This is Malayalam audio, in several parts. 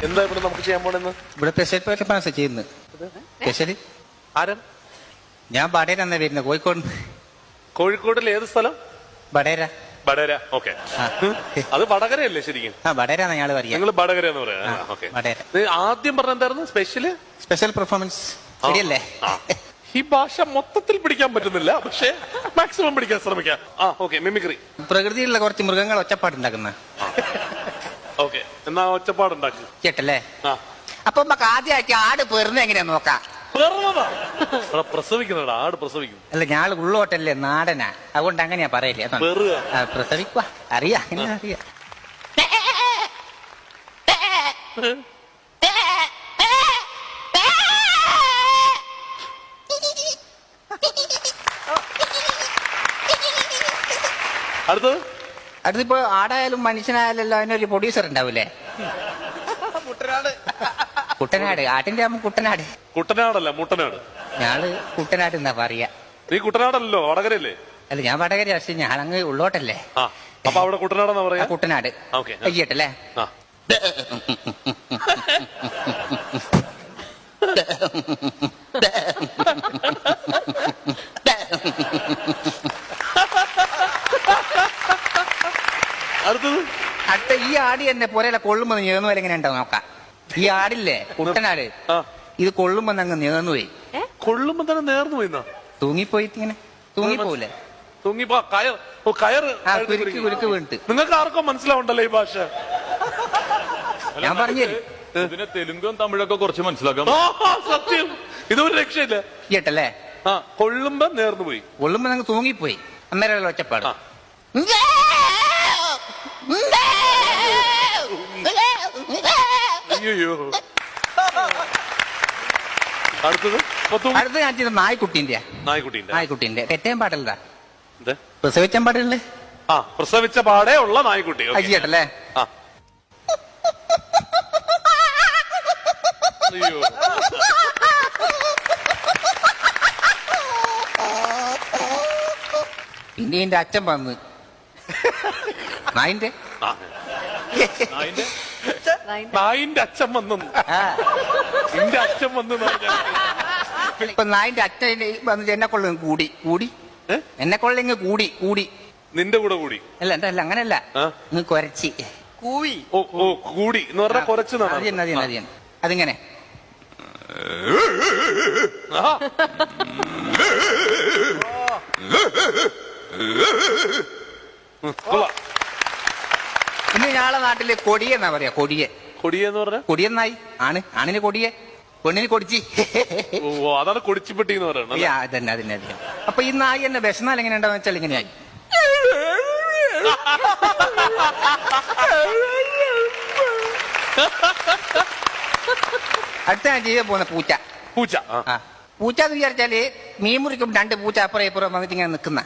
എന്താ ഇവിടെ നമുക്ക് ചെയ്യാൻ പോണെന്ന്? ഇവിടെ സ്പെഷ്യൽ പെർഫോമൻസ് ചെയ്യുന്നു. സ്പെഷ്യൽ ആരാ? ഞാൻ ബഡേരാന്നാ വരുന്നത്, കോഴിക്കോട്. കോഴിക്കോട്ടിൽ ഏത് സ്ഥലം? ബഡേര. വടകര. ഓക്കെ, അത് വടകരയല്ലേ ശരിക്കും? ബഡേരാന്ന് ഞങ്ങള് പറയാ. നിങ്ങൾ വടകര എന്ന് പറയാ. ആദ്യം പറഞ്ഞ എന്തായിരുന്നു? സ്പെഷ്യൽ പെർഫോമൻസ് ശരിയല്ലേ? ഈ ഭാഷ മൊത്തത്തിൽ പിടിക്കാൻ പറ്റുന്നില്ല, പക്ഷേ മാക്സിമം പിടിക്കാൻ ശ്രമിക്കാം. Okay, mimicry. പ്രകൃതിയിലുള്ള കുറച്ച് മൃഗങ്ങൾ ഒച്ചപ്പാടുണ്ടാക്കുന്ന. ഓക്കെ, എന്നാ ഒച്ചപ്പാടുണ്ടാക്കി കേട്ടല്ലേ? അപ്പൊ നമുക്ക് ആദ്യമായിട്ട് ആട് പെറുന്ന എങ്ങനെയാ നോക്കാം. പ്രസവിക്കുന്നടാ, ആട് പ്രസവിക്കും. അല്ല, ഞാള് ഉള്ളോട്ടല്ലേ, നാടനാ, അതുകൊണ്ട് അങ്ങനെയാ പറയല്ലേ. പ്രസവിക്കുക അറിയാ, അങ്ങനെ അറിയാ. അടുത്തിപ്പോ ആടായാലും മനുഷ്യനായാലും അതിനൊരു പ്രൊഡ്യൂസർ ഉണ്ടാവൂലേ? കുട്ടനാട്. ആട്ടിന്റെ ആകുമ്പോ കുട്ടനാട്. കുട്ടനാടല്ല, മുട്ടനാട്. ഞാള് കുട്ടനാട് എന്നാ പറയാ. നീ കുട്ടനാടല്ലോ, വടകരല്ലേ? അല്ല, ഞാൻ വടകര, പക്ഷെ ഞാനങ്ങ് ഉള്ളോട്ടല്ലേ. അപ്പൊ അവിടെ കുട്ടനാടെന്നാ പറയാ. കുട്ടനാട് കഴിയട്ടല്ലേ? അടുത്ത ഈ ആടി എന്നെ പോരല്ല കൊള്ളുമ്പോ നേർന്നു പോലെ എങ്ങനെ ഉണ്ടാവും നോക്കാം. ഈ ആടില്ലേ, കുട്ടനാട്, ഇത് കൊള്ളുമ്പോ അങ്ങ് നേർന്നു പോയി. കൊള്ളുമ്പോ തന്നെ നേർന്നു പോയി? തൂങ്ങിപ്പോയിട്ട് ഇങ്ങനെ തൂങ്ങിപ്പോവില്ലേ? കുരുക്ക് വീണിട്ട്. നിങ്ങൾക്ക് ആർക്കും മനസ്സിലാവണ്ടല്ലോ ഈ ഭാഷ. ഞാൻ പറഞ്ഞു ഇതിനെ തെലുങ്കും തമിഴൊക്കെ കുറച്ച് മനസ്സിലാക്കാം. സത്യം, ഇതൊരു രക്ഷയില്ല. കേട്ടല്ലേ? കൊള്ളുമ്പോ നേർന്നു പോയി. കൊള്ളുമ്പോ അങ്ങ് തൂങ്ങിപ്പോയി. അന്നേരം ഒച്ചപ്പാട്. അയ്യോ. അടുത്തത് ഞാൻ ചെയ്ത നായ്ക്കുട്ടീന്റെ തെറ്റേം പാടല്ല, പ്രസവിച്ച പാടുള്ളു. പ്രസവിച്ച പാടേ ഉള്ള നായ്ക്കുട്ടി. കേട്ടല്ലേ? പിന്നെ എന്റെ അച്ഛൻ വന്ന് നായിന്റെ അച്ഛൻ വന്നു. എന്റെ അച്ഛൻ വന്നു. ഇപ്പൊ നായിന്റെ അച്ഛൻ വന്നിട്ട് എന്നെ കൊള്ളും കൂടി എന്നെ കൊള്ളിങ് കൂടി നിന്റെ കൂടെ കൂടി. അല്ല അല്ല, അങ്ങനല്ല, കൊരച്ചി കൂവി. കൂടി എന്ന് പറഞ്ഞാൽ കുറച്ച്. അതിങ്ങനെ ഇന്ന് ഞങ്ങളെ നാട്ടില് കൊടിയെന്നാ പറയാ. കൊടിയെന്ന് പറഞ്ഞ കൊടിയെന്നായി. ആണിന് കൊടിയെ, പെണ്ണിന് കൊടിച്ചി. അതാണ് കൊടിച്ചിപ്പെട്ടി എന്ന് പറയുന്നത്. അതിനെ അപ്പൊ ഈ നായി എന്നെ വിശന്നാൽ എങ്ങനെ ഉണ്ടാവും വെച്ചാൽ ഇങ്ങനെയായി. അടുത്ത ഞാൻ ചെയ്യാൻ പോകുന്ന പൂച്ച എന്ന് വിചാരിച്ചാല് മീൻ മുറിക്കും 2 പൂച്ച അപ്പുറം ഇപ്പുറം വന്നിട്ട് ഇങ്ങനെ നിക്കുന്ന.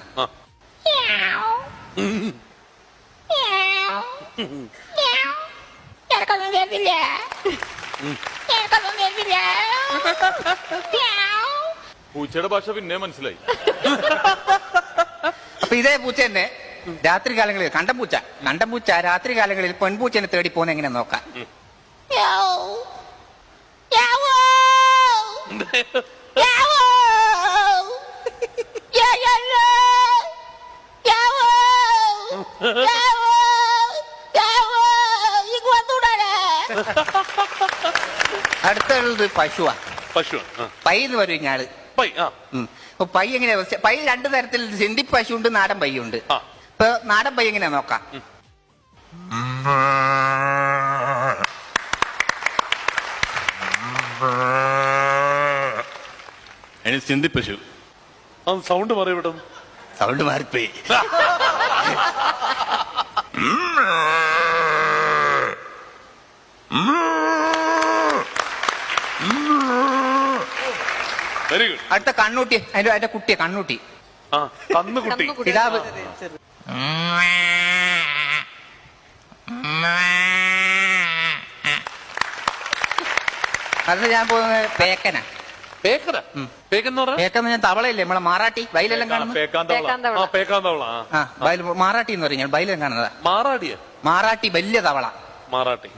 പൂച്ചയുടെ ഭാഷ പിന്നെ മനസ്സിലായി. അപ്പൊ ഇതേ പൂച്ച തന്നെ രാത്രി കാലങ്ങളിൽ കണ്ടം പൂച്ച രാത്രി കാലങ്ങളിൽ പെൺപൂച്ചനെ തേടി പോകുന്ന എങ്ങനെ നോക്കാം. അടുത്തുള്ളത് പശു. പൈ എന്ന് പറയും ഞാള്. പൈ എങ്ങനെയാ? പൈ 2 തരത്തിൽ, സിന്ധി പശു ഉണ്ട്, നാടൻ പൈ ഉണ്ട്. ഇപ്പൊ നാടൻ പൈ എങ്ങനെയാ നോക്കാം. സിന്ധി പശു. സൗണ്ട് പറയപ്പെട്ടു. സൗണ്ട് മാറിപ്പോയി. Very good. അടുത്ത കണ്ണൂട്ടി. അതിന്റെ കുട്ടിയെ കണ്ണൂട്ടി. പിതാവ്. അത് ഞാൻ പോകുന്നത് പേക്കന. പേക്കെന്ന് ഞാൻ തവളയില്ലേ, നമ്മളെ മാറാട്ടി വയലെല്ലാം കാണുന്നത്. മാറാട്ടി എന്ന് പറയും ഞാൻ, ബയലെല്ലാം കാണുന്നതാ. മാറാട്ടി വലിയ തവള. മാറാട്ടി